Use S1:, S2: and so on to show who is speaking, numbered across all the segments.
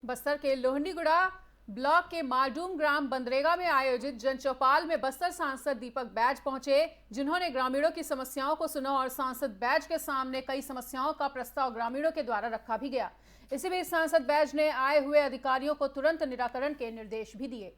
S1: बस्तर के लोहनीगुड़ा ब्लॉक के मालडूम ग्राम बंदरेगा में आयोजित जनचौपाल में बस्तर सांसद दीपक बैज पहुंचे, जिन्होंने ग्रामीणों की समस्याओं को सुना और सांसद बैज के सामने कई समस्याओं का प्रस्ताव ग्रामीणों के द्वारा रखा भी गया। इसी बीच सांसद बैज ने आए हुए अधिकारियों को तुरंत निराकरण के निर्देश भी दिए।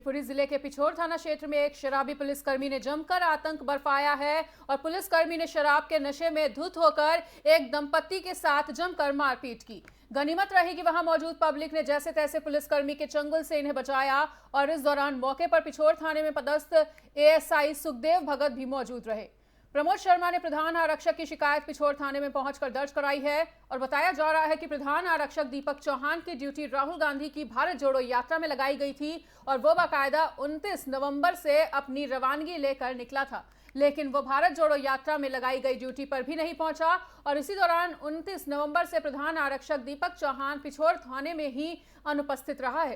S1: शिवपुरी जिले के पिछोर थाना क्षेत्र में एक शराबी पुलिसकर्मी ने जमकर आतंक बरपाया है और पुलिसकर्मी ने शराब के नशे में धुत होकर एक दंपत्ति के साथ जमकर मारपीट की। गनीमत रही कि वहां मौजूद पब्लिक ने जैसे तैसे पुलिसकर्मी के चंगुल से इन्हें बचाया और इस दौरान मौके पर पिछोर थाने में पदस्थ एएसआई सुखदेव भगत भी मौजूद रहे। प्रमोद शर्मा ने प्रधान आरक्षक की शिकायत पिछोर थाने में पहुंचकर दर्ज कराई है और बताया जा रहा है कि प्रधान आरक्षक दीपक चौहान की ड्यूटी राहुल गांधी की भारत जोड़ो यात्रा में लगाई गई थी और वो बाकायदा 29 नवंबर से अपनी रवानगी लेकर निकला था, लेकिन वो भारत जोड़ो यात्रा में लगाई गई ड्यूटी पर भी नहीं पहुंचा और इसी दौरान 29 नवंबर से प्रधान आरक्षक दीपक चौहान पिछोर थाने में ही अनुपस्थित रहा है।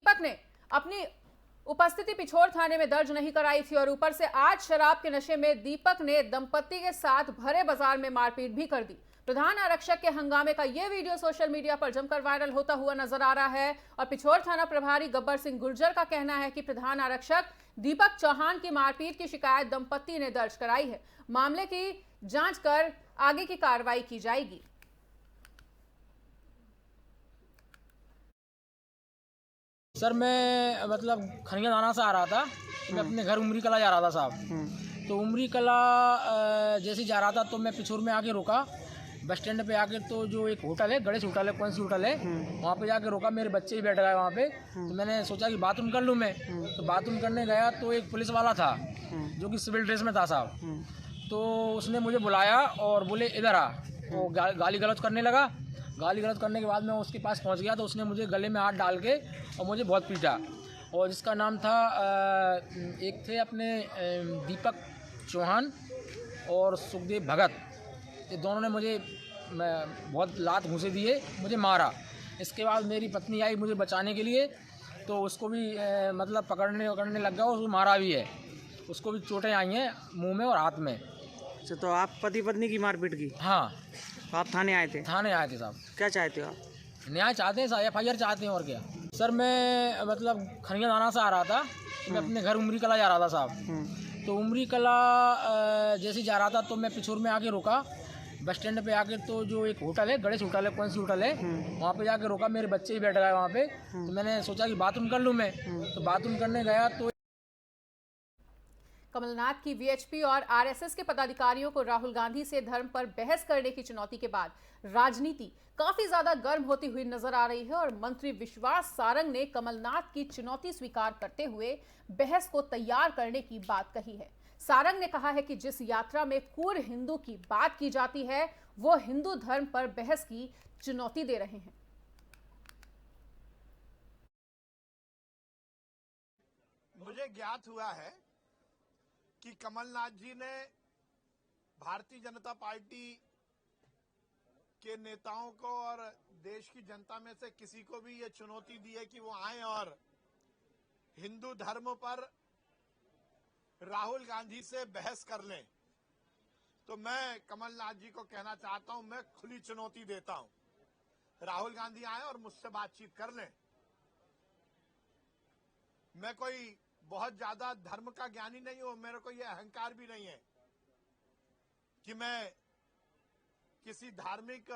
S1: दीपक ने अपनी उपस्थिति पिछोर थाने में दर्ज नहीं कराई थी और ऊपर से आज शराब के नशे में दीपक ने दंपत्ति के साथ भरे बाजार में मारपीट भी कर दी। प्रधान आरक्षक के हंगामे का यह वीडियो सोशल मीडिया पर जमकर वायरल होता हुआ नजर आ रहा है और पिछोर थाना प्रभारी गब्बर सिंह गुर्जर का कहना है कि प्रधान आरक्षक दीपक चौहान की मारपीट की शिकायत दंपत्ति ने दर्ज कराई है। मामले की जांच कर आगे की कार्रवाई की जाएगी।
S2: सर मैं मतलब खनिया दाना से आ रहा था। मैं अपने घर उमरी कला जा रहा था साहब। तो उमरी कला जैसे जा रहा था तो मैं पिछोर में आके रुका। बस स्टैंड पे आके तो जो एक होटल है, गणेश होटल है, कौन सी होटल है, वहाँ पे जाके रुका। मेरे बच्चे ही बैठ गए वहाँ पे। तो मैंने सोचा कि बाथरूम कर लूँ मैं। तो बाथरूम करने गया तो एक पुलिस वाला था जो कि सिविल ड्रेस में था साहब। तो उसने मुझे बुलाया और बोले इधर आ। तो गाली गलौज करने लगा। गाली गलौज करने के बाद मैं उसके पास पहुंच गया तो उसने मुझे गले में हाथ डाल के और मुझे बहुत पीटा। और जिसका नाम था एक थे अपने दीपक चौहान और सुखदेव भगत, ये दोनों ने मुझे बहुत लात घूंसे दिए, मुझे मारा। इसके बाद मेरी पत्नी आई मुझे बचाने के लिए तो उसको भी मतलब पकड़ने लग गया और उसको मारा भी है। उसको भी चोटें आई हैं मुँह में और हाथ में।
S3: अच्छा, तो आप पति पत्नी की मारपीट की?
S2: हाँ।
S3: तो आप थाने आए थे?
S2: थाने आए थे साहब।
S3: क्या चाहते हो आप?
S2: न्याय चाहते हैं साहब, FIR चाहते हैं और क्या। सर मैं मतलब खनिया दाना से आ रहा था। मैं अपने घर उमरी कला जा रहा था साहब। तो उमरी कला जैसे जा रहा था तो मैं पिछोर में आके रुका। बस स्टैंड पे आके तो जो एक होटल है, गणेश होटल है, कौन सी होटल है, वहाँ पे जाके रुका। मेरे बच्चे ही बैठ गए वहाँ पे। तो मैंने सोचा कि बाथरूम कर लूँ मैं। तो बाथरूम करने गया तो
S1: कमलनाथ की VHP और RSS के पदाधिकारियों को राहुल गांधी से धर्म पर बहस करने की चुनौती के बाद राजनीति काफी ज्यादा गर्म होती हुई नजर आ रही है और मंत्री विश्वास सारंग ने कमलनाथ की चुनौती स्वीकार करते हुए बहस को तैयार करने की बात कही है। सारंग ने कहा है कि जिस यात्रा में पूर्ण हिंदू की बात की जाती है वो हिंदू धर्म पर बहस की चुनौती दे रहे हैं।
S4: मुझे ज्ञात हुआ है कि कमलनाथ जी ने भारतीय जनता पार्टी के नेताओं को और देश की जनता में से किसी को भी ये चुनौती दी है कि वो आए और हिंदू धर्म पर राहुल गांधी से बहस कर लें। तो मैं कमलनाथ जी को कहना चाहता हूं, मैं खुली चुनौती देता हूं। राहुल गांधी आए और मुझसे बातचीत कर लें। मैं कोई बहुत ज्यादा धर्म का ज्ञानी नहीं हूं, मेरे को यह अहंकार भी नहीं है कि मैं किसी धार्मिक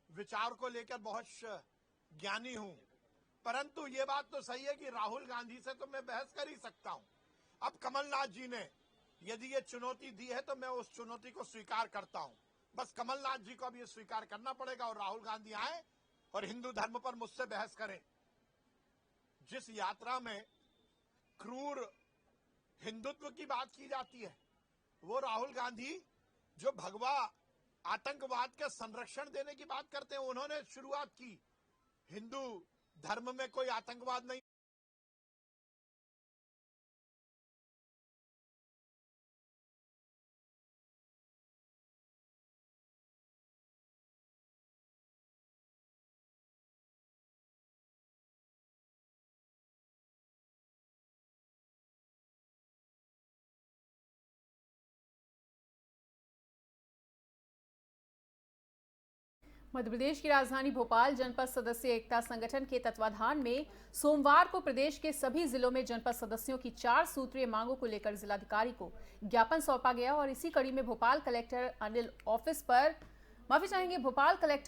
S4: विचार को लेकर बहुत ज्ञानी हूं। परंतु ये बात तो सही है कि राहुल गांधी से तो मैं बहस कर ही सकता हूं। अब कमलनाथ जी ने यदि ये चुनौती दी है तो मैं उस चुनौती को स्वीकार करता हूं। बस कमलनाथ जी को अब ये स्वीकार करना पड़ेगा और राहुल गांधी आए और हिंदू धर्म पर मुझसे बहस करें। जिस यात्रा में क्रूर हिंदुत्व की बात की जाती है, वो राहुल गांधी जो भगवा आतंकवाद के संरक्षण देने की बात करते हैं, उन्होंने शुरुआत की। हिंदू धर्म में कोई आतंकवाद नहीं
S1: मध्य प्रदेश की राजधानी भोपाल जनपद सदस्य एकता संगठन के तत्वाधान में सोमवार को प्रदेश के सभी जिलों में जनपद सदस्यों की 4 सूत्रीय मांगों को लेकर जिलाधिकारी को ज्ञापन सौंपा गया और इसी कड़ी में भोपाल कलेक्टर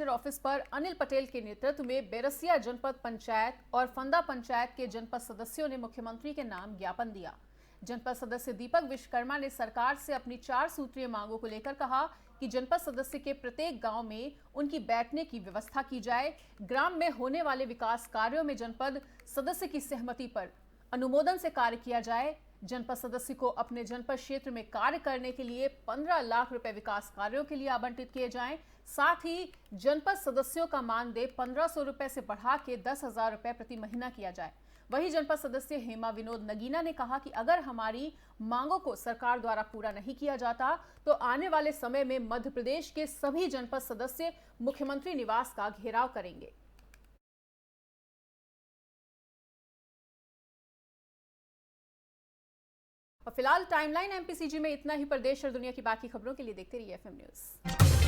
S1: ऑफिस पर अनिल पटेल के नेतृत्व में बेरसिया जनपद पंचायत और फंदा पंचायत के जनपद सदस्यों ने मुख्यमंत्री के नाम ज्ञापन दिया। जनपद सदस्य दीपक विश्वकर्मा ने सरकार से अपनी 4 सूत्रीय मांगों को लेकर कहा कि जनपद सदस्य के प्रत्येक गांव में उनकी बैठने की व्यवस्था की जाए, ग्राम में होने वाले विकास कार्यों में जनपद सदस्य की सहमति पर अनुमोदन से कार्य किया जाए, जनपद सदस्य को अपने जनपद क्षेत्र में कार्य करने के लिए 15 लाख रुपए विकास कार्यों के लिए आवंटित किए जाएं, साथ ही जनपद सदस्यों का मानदेय 1500 रुपए से बढ़ा के 10,000 रुपए प्रति महीना किया जाए। वहीं जनपद सदस्य हेमा विनोद नगीना ने कहा कि अगर हमारी मांगों को सरकार द्वारा पूरा नहीं किया जाता तो आने वाले समय में मध्य प्रदेश के सभी जनपद सदस्य मुख्यमंत्री निवास का घेराव करेंगे। और फिलहाल टाइमलाइन एमपीसीजी में इतना ही। प्रदेश और दुनिया की बाकी खबरों के लिए देखते रहिए एफएम न्यूज।